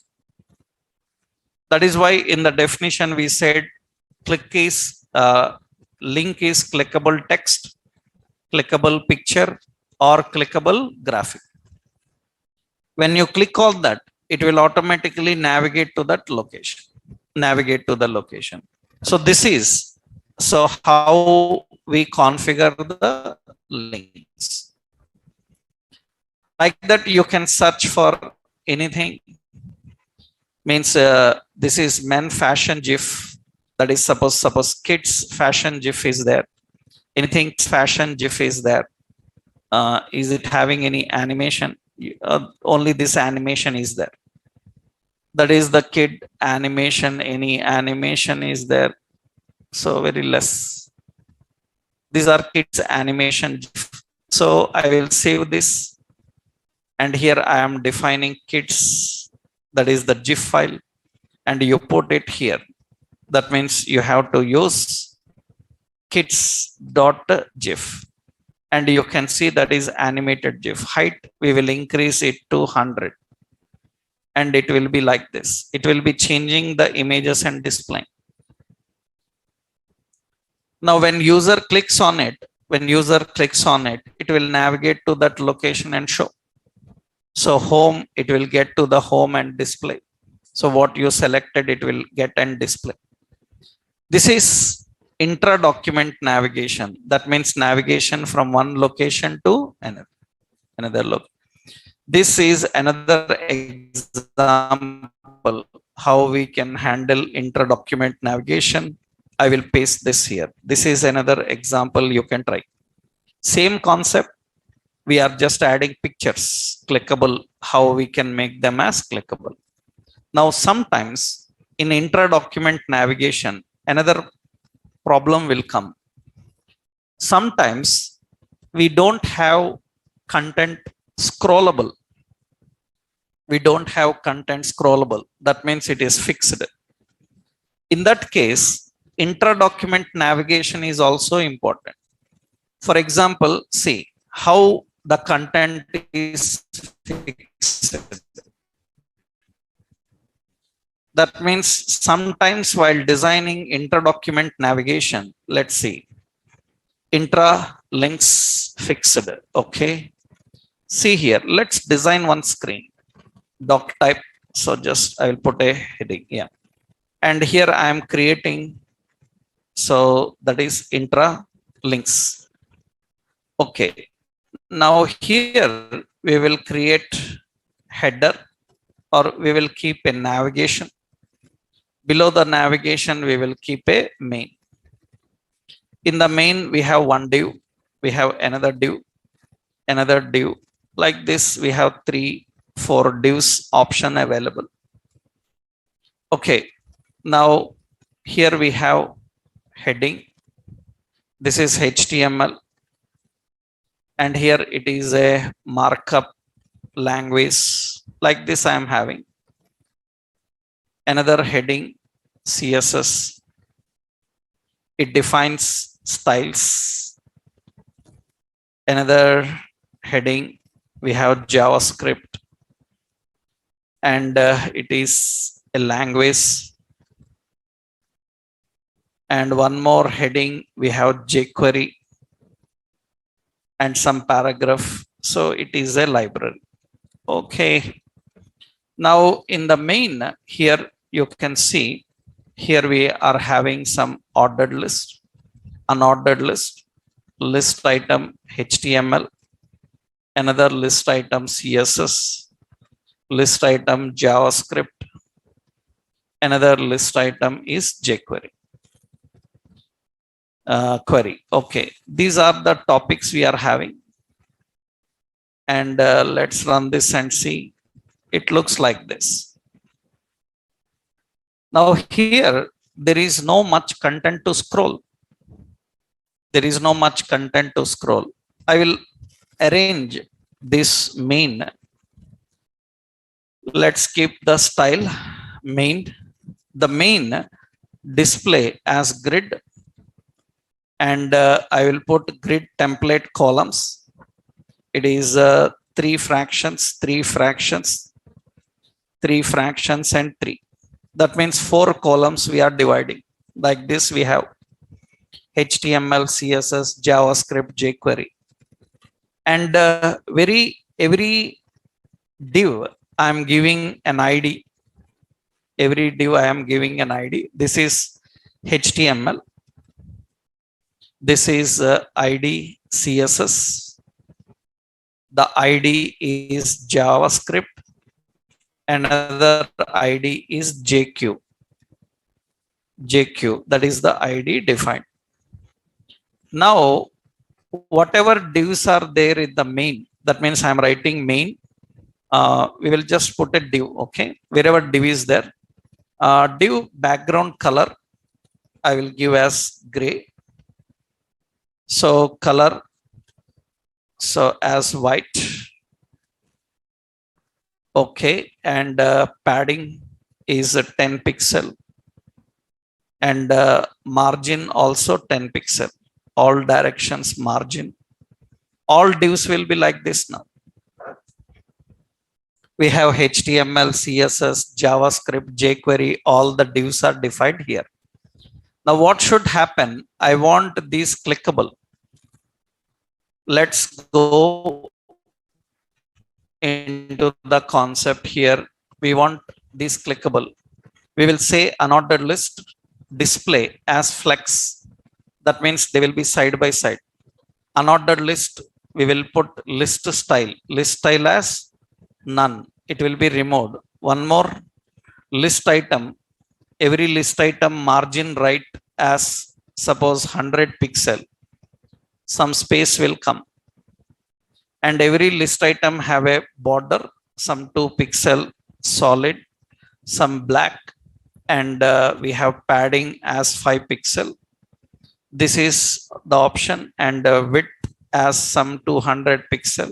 That is why in the definition we said link is clickable text, clickable picture, or clickable graphic. When you click on that, it will automatically navigate to that location, navigate to the location. So this is how we configure the links. Like that, you can search for anything. Means this is men fashion GIF. That is suppose kids fashion GIF is there. Anything fashion GIF is there. Is it having any animation? Only this animation is there. That is the kid animation. Any animation is there? So very less. These are kids animation GIF. So I will save this, and here I am defining kids. That is the GIF file, and you put it here. That means you have to use kids.gif, and you can see that is animated GIF. Height, we will increase it to 100, and it will be like this. It will be changing the images and displaying. Now when user clicks on it, it will navigate to that location and show. So home, it will get to the home and display. So what you selected, it will get and display. This is intra-document navigation. That means navigation from one location to another location. This is another example how we can handle intra-document navigation. I will paste this here. This is another example you can try. Same concept. We are just adding pictures, clickable, how we can make them as clickable. Now, sometimes in intra-document navigation, another problem will come. Sometimes we don't have content scrollable. That means it is fixed. In that case, intra-document navigation is also important. For example, see how the content is fixed. That means sometimes while designing intra-document navigation, let's see, intra links fixed. Okay. See here, let's design one screen, doc type. So just I will put a heading. Yeah. And here I am creating. So that is intra links. Okay. Now here we will create header, or we will keep a navigation. Below the navigation, we will keep a main. In the main, we have one div, we have another div. Like this, we have 3-4 divs option available. Okay. Now here we have heading. This is HTML. And here it is a markup language. Like this I am having. Another heading, CSS. It defines styles. Another heading, we have JavaScript. And it is a language. And one more heading, we have jQuery. And some paragraph. So it is a library. Okay. Now in the main, here you can see, here we are having some ordered list, unordered list, list item HTML, another list item CSS, list item JavaScript, another list item is jQuery. Query. Okay, these are the topics we are having. And let's run this and see. It looks like this. Now here, there is no much content to scroll. I will arrange this main. Let's keep the style main. The main display as grid. and I will put grid template columns. It is 3 fractions, 3 fractions, 3 fractions, and 3. That means 4 columns we are dividing. Like this, we have HTML, CSS, JavaScript, jQuery, and every div I am giving an ID. Every div I am giving an ID. This is HTML. This is ID CSS. The ID is JavaScript. Another ID is JQ. JQ, that is the ID defined. Now, whatever divs are there in the main, that means I'm writing main. We will just put a div, okay? Wherever div is there, div background color, I will give as gray. So color, so as white. Okay, and padding is a 10 pixel, and margin also 10 pixel. All directions margin. All divs will be like this now. We have HTML, CSS, JavaScript, jQuery, all the divs are defined here. Now what should happen? I want these clickable. Let's go into the concept here. We want this clickable. We will say unordered list display as flex. That means they will be side by side. Unordered list, we will put list style as none. It will be removed. One more list item. Every list item margin right as suppose 100 pixel. Some space will come. And every list item have a border, some 2 pixel solid, some black, and we have padding as 5 pixel. This is the option, and width as some 200 pixel.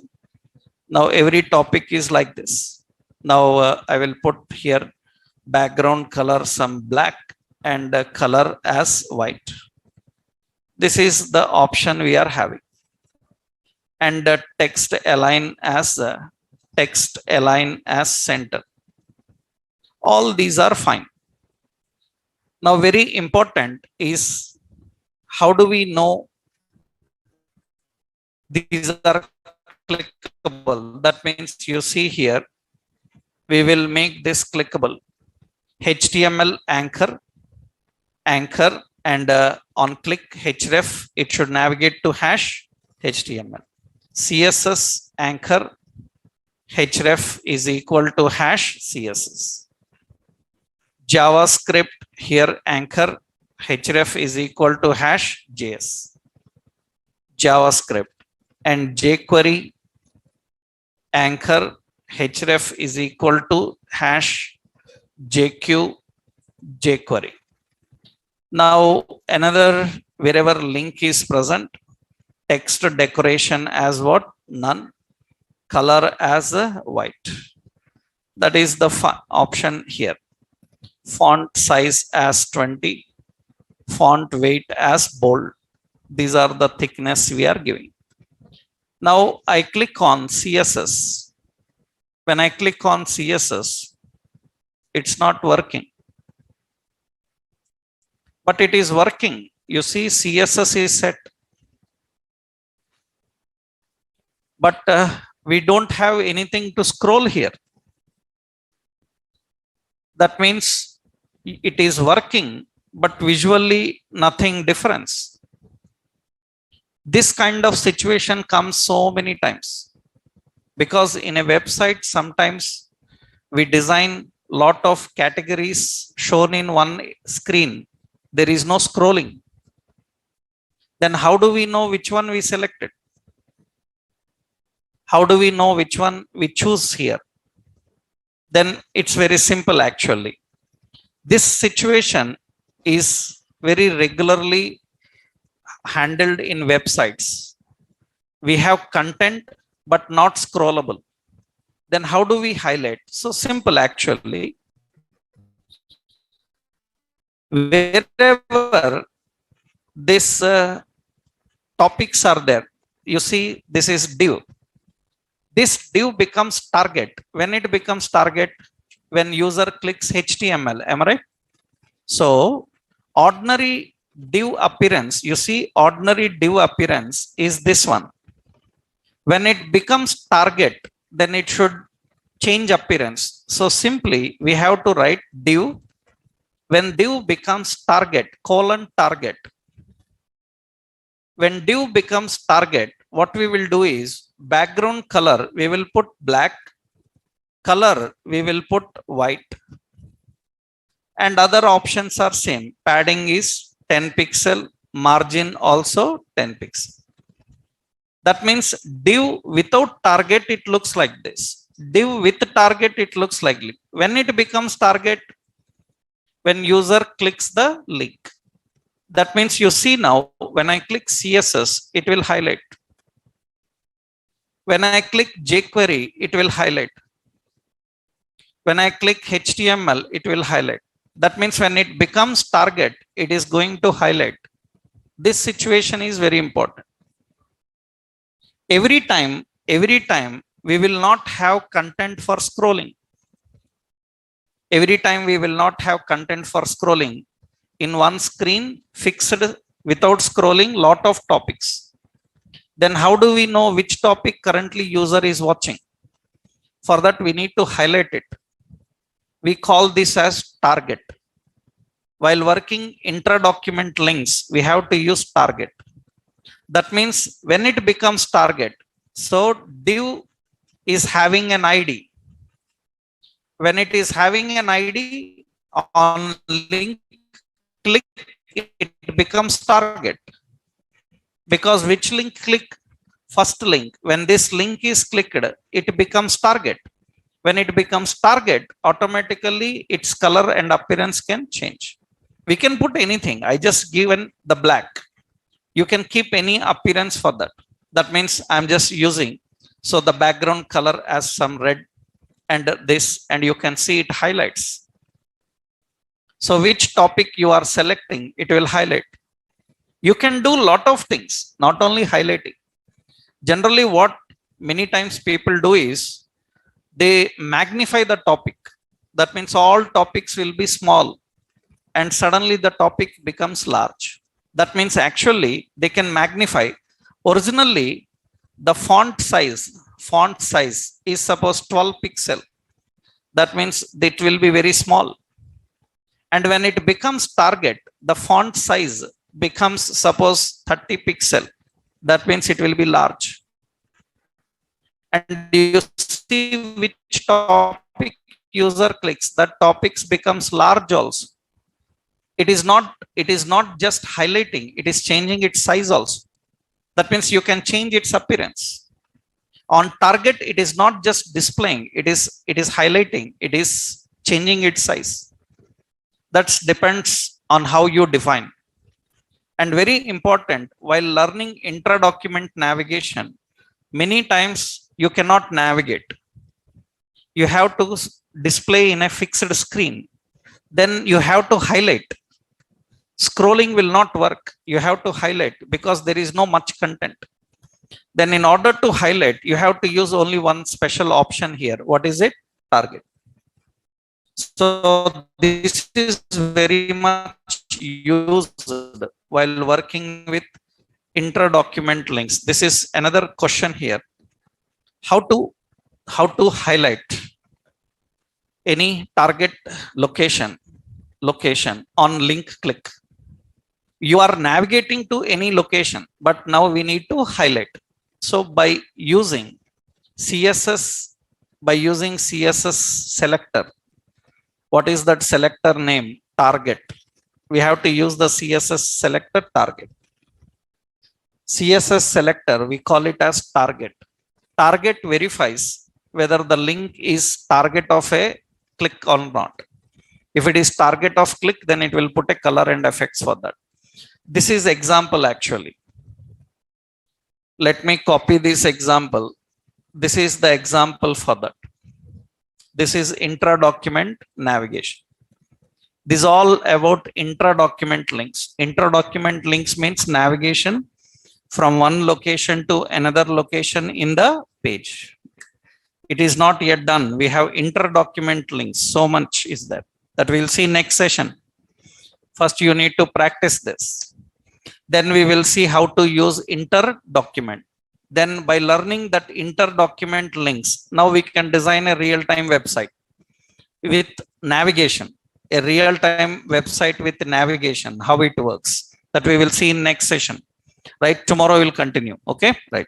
Now every topic is like this. Now I will put here background color some black and color as white. This is the option we are having. And text align as center. All these are fine. Now very important is how do we know these are clickable? That means you see here, we will make this clickable. HTML anchor, and on click href, it should navigate to hash HTML. CSS anchor, href is equal to hash CSS. JavaScript here anchor, href is equal to hash JS. JavaScript, and jQuery anchor, href is equal to hash JQ jQuery. Now another, wherever link is present, text decoration as what? None. Color as white. That is the option here. Font size as 20. Font weight as bold. These are the thickness we are giving. Now I click on CSS. When I click on CSS, it's not working. But it is working. You see, CSS is set. But we don't have anything to scroll here. That means it is working, but visually nothing difference. This kind of situation comes so many times, because in a website, sometimes we design lot of categories shown in one screen. There is no scrolling. Then how do we know which one we selected? How do we know which one we choose here? Then it's very simple actually. This situation is very regularly handled in websites. We have content but not scrollable. Then how do we highlight? So simple actually. Wherever this topics are there. You see, this is div. This div becomes target. When it becomes target, when user clicks HTML, am I right? So ordinary div appearance, you see, ordinary div appearance is this one. When it becomes target, then it should change appearance. So simply we have to write div. When div becomes target, target. When div becomes target, what we will do is background color, we will put black, color, we will put white, and other options are same. Padding is 10 pixel, margin also 10 pixel. That means div without target, it looks like this. Div with target, it looks like this. When it becomes target, when user clicks the link. That means you see now, when I click CSS, it will highlight. When I click jQuery, it will highlight. When I click HTML, it will highlight. That means when it becomes target, it is going to highlight. This situation is very important. Every time, we will not have content for scrolling. Every time we will not have content for scrolling. In one screen, fixed without scrolling, lot of topics. Then how do we know which topic currently user is watching? For that, we need to highlight it. We call this as target. While working intra-document links, we have to use target. That means when it becomes target, so div is having an ID. When it is having an ID, on link click, it becomes target. Because which link click? First link. When this link is clicked, it becomes target. When it becomes target, automatically its color and appearance can change. We can put anything. I just given the black. You can keep any appearance for that. That means I'm just using. So the background color as some red and this, and you can see it highlights. So which topic you are selecting, it will highlight. You can do a lot of things, not only highlighting. Generally, what many times people do is they magnify the topic. That means all topics will be small and suddenly the topic becomes large. That means actually they can magnify. Originally, the font size is suppose 12 pixel. That means it will be very small. And when it becomes target, the font size becomes suppose 30 pixel. That means it will be large. And you see which topic user clicks, that topics becomes large also. It is not just highlighting, it is changing its size also. That means you can change its appearance. On target, it is not just displaying, it is highlighting, it is changing its size. That depends on how you define. And very important, while learning intra-document navigation, many times you cannot navigate. You have to display in a fixed screen. Then you have to highlight. Scrolling will not work. You have to highlight because there is no much content. Then in order to highlight, you have to use only one special option here. What is it? Target. So this is very much used while working with intra-document links. This is another question here. How to highlight any target location on link click. You are navigating to any location, but now we need to highlight. So by using CSS selector, what is that selector name? Target. We have to use the CSS selector target. CSS selector, we call it as target. Target verifies whether the link is target of a click or not. If it is target of click, then it will put a color and effects for that. This is example actually. Let me copy this example. This is the example for that. This is intra-document navigation. This is all about intra-document links. Intra-document links means navigation from one location to another location in the page. It is not yet done. We have inter-document links. So much is there that we'll see next session. First, you need to practice this. Then we will see how to use inter-document. Then by learning that inter-document links, now we can design a real-time website with navigation, a real-time website with navigation, how it works. That we will see in next session. Right? Tomorrow we'll continue. Okay? Right.